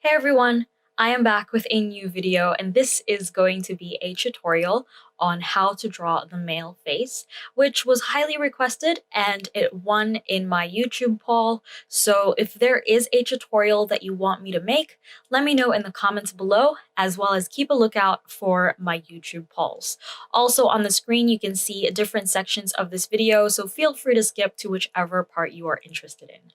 Hey everyone, I am back with a new video and this is going to be a tutorial on how to draw the male face, which was highly requested and it won in my YouTube poll. So if there is a tutorial that you want me to make, let me know in the comments below, as well as keep a lookout for my YouTube polls. Also on the screen, you can see different sections of this video, so feel free to skip to whichever part you are interested in.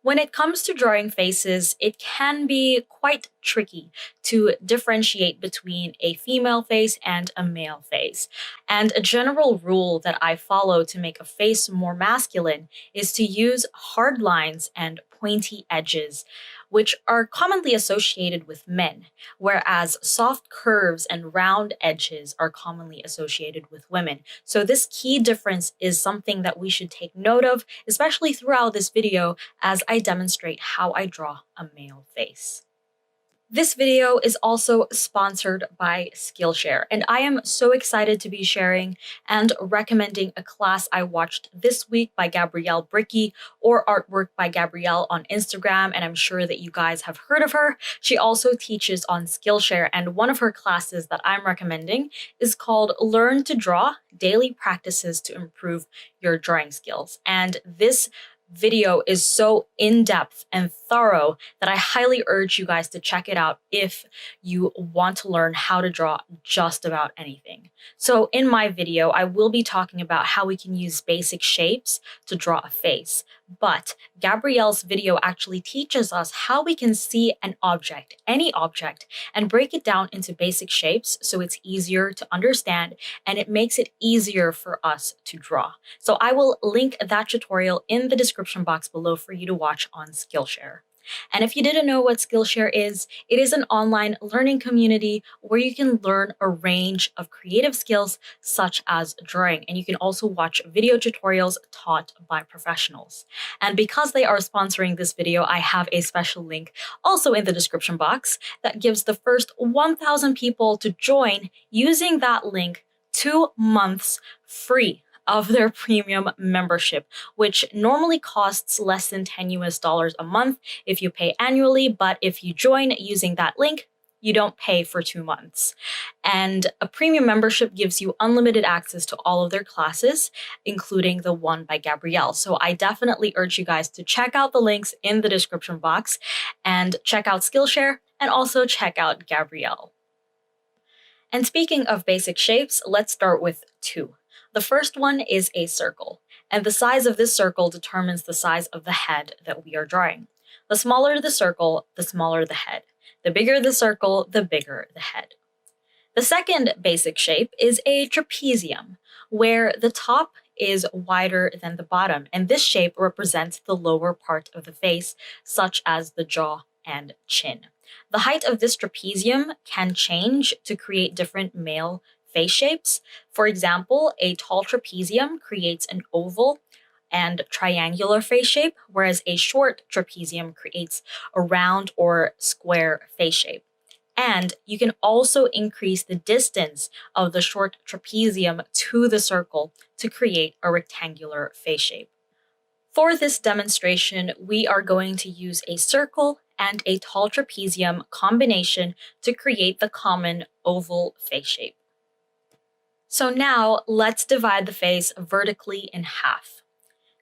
When it comes to drawing faces, it can be quite tricky to differentiate between a female face and a male face. And a general rule that I follow to make a face more masculine is to use hard lines and pointy edges, which are commonly associated with men, whereas soft curves and round edges are commonly associated with women. So this key difference is something that we should take note of, especially throughout this video as I demonstrate how I draw a male face. This video is also sponsored by Skillshare, and I am so excited to be sharing and recommending a class I watched this week by Gabrielle Bricky, or Artwork by Gabrielle on Instagram, and I'm sure that you guys have heard of her. She also teaches on Skillshare, and one of her classes that I'm recommending is called Learn to Draw: Daily Practices to Improve Your Drawing Skills. And this video is so in-depth and thorough that I highly urge you guys to check it out if you want to learn how to draw just about anything. So in my video, I will be talking about how we can use basic shapes to draw a face, but Gabrielle's video actually teaches us how we can see an object, any object, and break it down into basic shapes so it's easier to understand and it makes it easier for us to draw. So I will link that tutorial in the description box below for you to watch on Skillshare. And if you didn't know what Skillshare is, it is an online learning community where you can learn a range of creative skills such as drawing. And you can also watch video tutorials taught by professionals. And because they are sponsoring this video, I have a special link also in the description box that gives the first 1,000 people to join using that link 2 months free of their premium membership, which normally costs less than $10 a month if you pay annually, but if you join using that link, you don't pay for 2 months. And a premium membership gives you unlimited access to all of their classes, including the one by Gabrielle. So I definitely urge you guys to check out the links in the description box and check out Skillshare and also check out Gabrielle. And speaking of basic shapes, let's start with two. The first one is a circle, and the size of this circle determines the size of the head that we are drawing. The smaller the circle, the smaller the head. The bigger the circle, the bigger the head. The second basic shape is a trapezium, where the top is wider than the bottom, and this shape represents the lower part of the face, such as the jaw and chin. The height of this trapezium can change to create different male face shapes. For example, a tall trapezium creates an oval and triangular face shape, whereas a short trapezium creates a round or square face shape. And you can also increase the distance of the short trapezium to the circle to create a rectangular face shape. For this demonstration, we are going to use a circle and a tall trapezium combination to create the common oval face shape. So now let's divide the face vertically in half.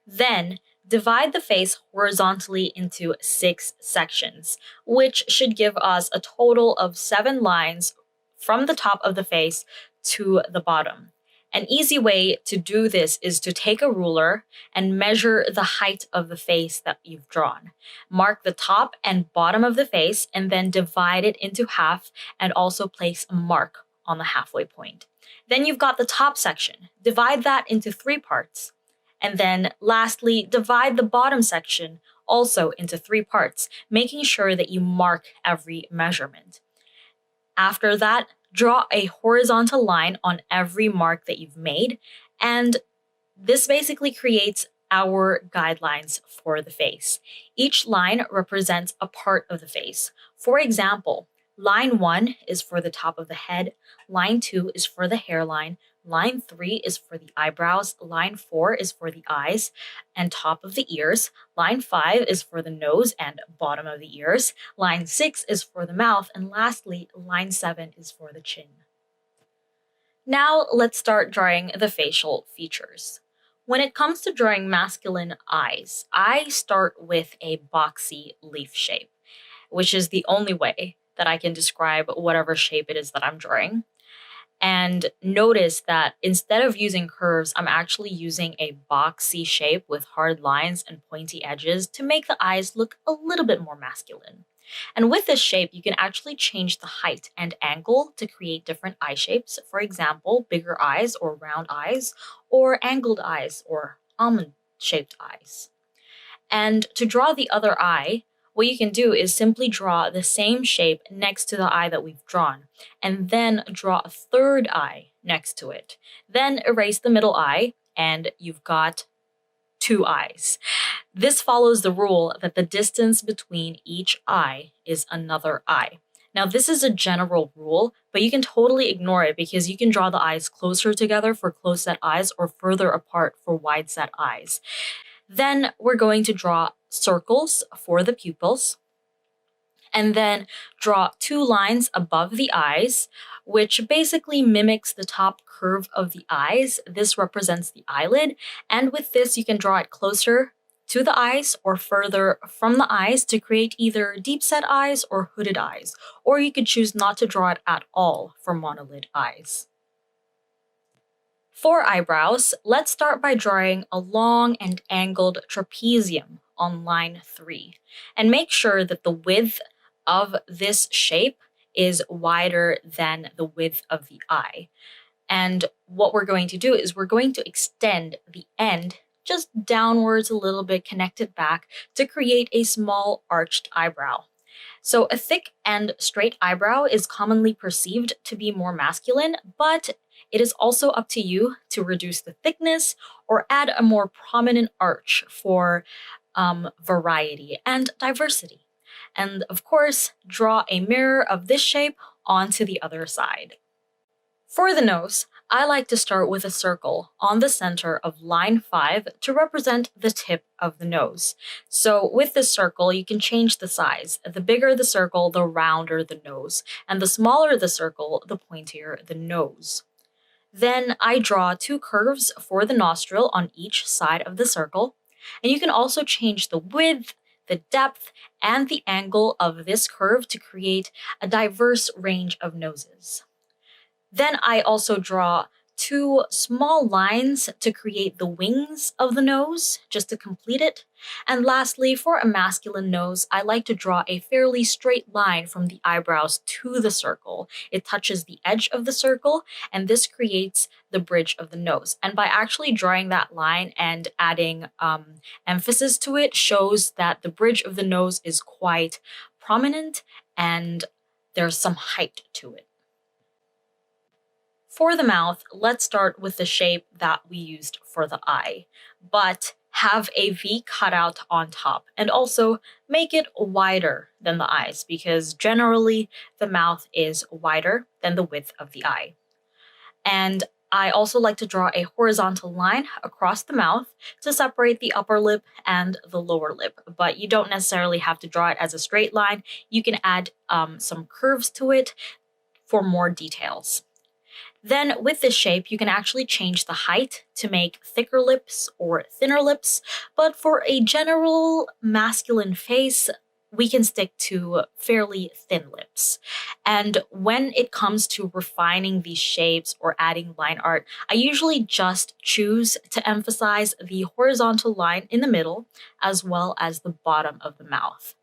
Then divide the face horizontally into 6 sections, which should give us a total of 7 lines from the top of the face to the bottom. An easy way to do this is to take a ruler and measure the height of the face that you've drawn. Mark the top and bottom of the face and then divide it into half and also place a mark on the halfway point. Then you've got the top section. Divide that into 3 parts. And then lastly, divide the bottom section also into 3 parts, making sure that you mark every measurement. After that, draw a horizontal line on every mark that you've made, and this basically creates our guidelines for the face. Each line represents a part of the face. For example, line 1 is for the top of the head, line 2 is for the hairline, line 3 is for the eyebrows, line 4 is for the eyes and top of the ears, line 5 is for the nose and bottom of the ears, line 6 is for the mouth, and lastly, line 7 is for the chin. Now let's start drawing the facial features. When it comes to drawing masculine eyes, I start with a boxy leaf shape, which is the only way that I can describe whatever shape it is that I'm drawing. And notice that instead of using curves, I'm actually using a boxy shape with hard lines and pointy edges to make the eyes look a little bit more masculine. And with this shape, you can actually change the height and angle to create different eye shapes. For example, bigger eyes or round eyes, or angled eyes or almond-shaped eyes. And to draw the other eye, what you can do is simply draw the same shape next to the eye that we've drawn, and then draw a third eye next to it. Then erase the middle eye, and you've got 2 eyes. This follows the rule that the distance between each eye is another eye. Now, this is a general rule, but you can totally ignore it because you can draw the eyes closer together for close-set eyes or further apart for wide-set eyes. Then we're going to draw circles for the pupils, and then draw 2 lines above the eyes, which basically mimics the top curve of the eyes. This represents the eyelid, and with this you can draw it closer to the eyes or further from the eyes to create either deep-set eyes or hooded eyes, or you could choose not to draw it at all for monolid eyes. For eyebrows, let's start by drawing a long and angled trapezium on line 3, and make sure that the width of this shape is wider than the width of the eye. And what we're going to do is we're going to extend the end just downwards a little bit, connect it back to create a small arched eyebrow. So a thick and straight eyebrow is commonly perceived to be more masculine, but it is also up to you to reduce the thickness or add a more prominent arch for variety and diversity. And of course, draw a mirror of this shape onto the other side. For the nose, I like to start with a circle on the center of line 5 to represent the tip of the nose. So with this circle, you can change the size. The bigger the circle, the rounder the nose, and the smaller the circle, the pointier the nose. Then I draw 2 curves for the nostril on each side of the circle, and you can also change the width, the depth, and the angle of this curve to create a diverse range of noses. Then I also draw 2 small lines to create the wings of the nose, just to complete it. And lastly, for a masculine nose, I like to draw a fairly straight line from the eyebrows to the circle. It touches the edge of the circle, and this creates the bridge of the nose. And by actually drawing that line and adding emphasis to it shows that the bridge of the nose is quite prominent and there's some height to it. For the mouth, let's start with the shape that we used for the eye, but have a V cutout on top, and also make it wider than the eyes because generally the mouth is wider than the width of the eye. And I also like to draw a horizontal line across the mouth to separate the upper lip and the lower lip, but you don't necessarily have to draw it as a straight line. You can add some curves to it for more details. Then with this shape, you can actually change the height to make thicker lips or thinner lips, but for a general masculine face, we can stick to fairly thin lips. And when it comes to refining these shapes or adding line art, I usually just choose to emphasize the horizontal line in the middle as well as the bottom of the mouth.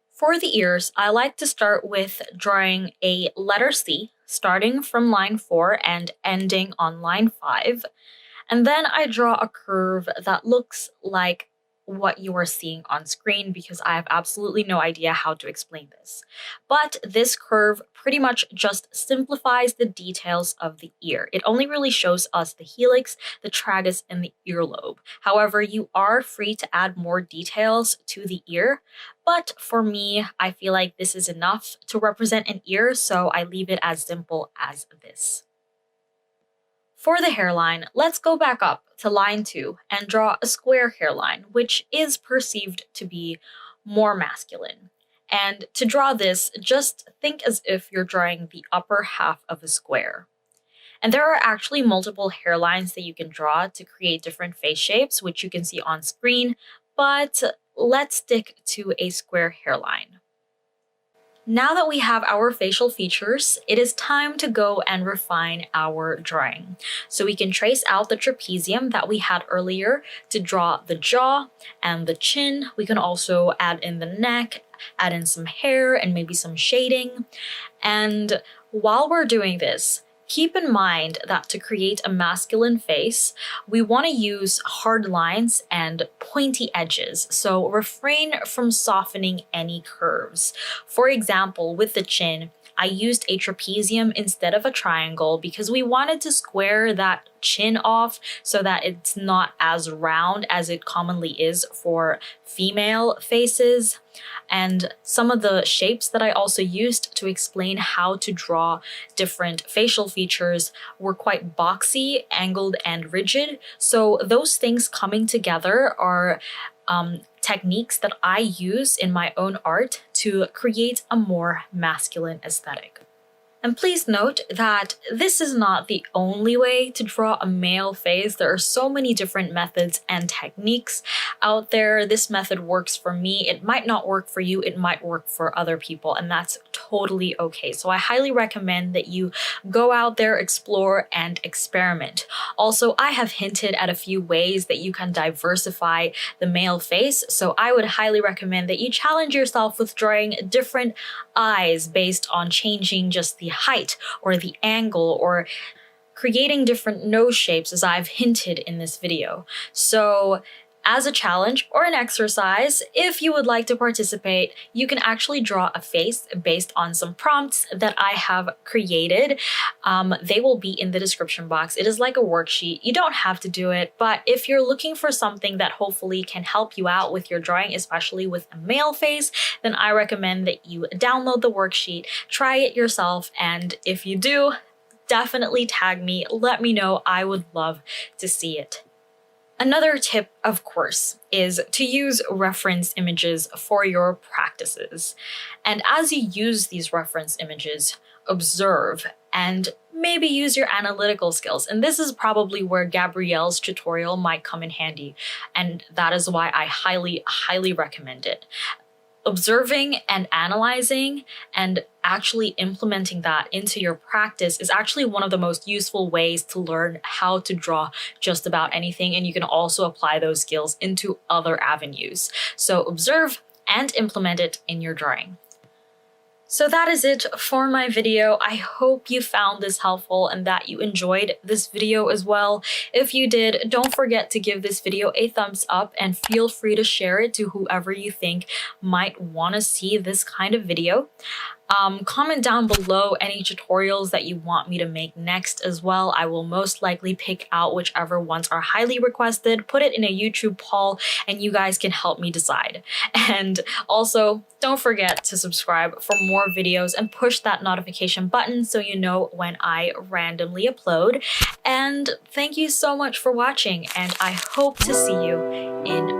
For the ears, I like to start with drawing a letter C, starting from line 4 and ending on line 5. And then I draw a curve that looks like what you are seeing on screen because I have absolutely no idea how to explain this. But this curve pretty much just simplifies the details of the ear. It only really shows us the helix, the tragus, and the earlobe. However, you are free to add more details to the ear, but for me, I feel like this is enough to represent an ear, so I leave it as simple as this. For the hairline, let's go back up to line 2 and draw a square hairline, which is perceived to be more masculine. And to draw this, just think as if you're drawing the upper half of a square. And there are actually multiple hairlines that you can draw to create different face shapes, which you can see on screen, but let's stick to a square hairline. Now that we have our facial features, it is time to go and refine our drawing. So we can trace out the trapezium that we had earlier to draw the jaw and the chin. We can also add in the neck, add in some hair and maybe some shading. And while we're doing this, keep in mind that to create a masculine face, we want to use hard lines and pointy edges, so refrain from softening any curves. For example, with the chin, I used a trapezium instead of a triangle because we wanted to square that chin off so that it's not as round as it commonly is for female faces. And some of the shapes that I also used to explain how to draw different facial features were quite boxy, angled, and rigid. So those things coming together are techniques that I use in my own art to create a more masculine aesthetic. And please note that this is not the only way to draw a male face. There are so many different methods and techniques out there. This method works for me. It might not work for you. It might work for other people, and that's totally okay. So I highly recommend that you go out there, explore, and experiment. Also, I have hinted at a few ways that you can diversify the male face, so I would highly recommend that you challenge yourself with drawing different eyes based on changing just the height or the angle or creating different nose shapes, as I've hinted in this video. So as a challenge or an exercise, if you would like to participate, you can actually draw a face based on some prompts that I have created. They will be in the description box. It is like a worksheet. You don't have to do it, but if you're looking for something that hopefully can help you out with your drawing, especially with a male face, then I recommend that you download the worksheet, try it yourself, and if you do, definitely tag me. Let me know. I would love to see it. Another tip, of course, is to use reference images for your practices. And as you use these reference images, observe and maybe use your analytical skills. And this is probably where Gabrielle's tutorial might come in handy. And that is why I highly, highly recommend it. Observing and analyzing and actually implementing that into your practice is actually one of the most useful ways to learn how to draw just about anything, and you can also apply those skills into other avenues. So observe and implement it in your drawing. So that is it for my video. I hope you found this helpful and that you enjoyed this video as well. If you did, don't forget to give this video a thumbs up and feel free to share it to whoever you think might want to see this kind of video. Comment down below any tutorials that you want me to make next as well. I will most likely pick out whichever ones are highly requested, put it in a YouTube poll, and you guys can help me decide. And also, don't forget to subscribe for more videos and push that notification button so you know when I randomly upload. And thank you so much for watching, and I hope to see you in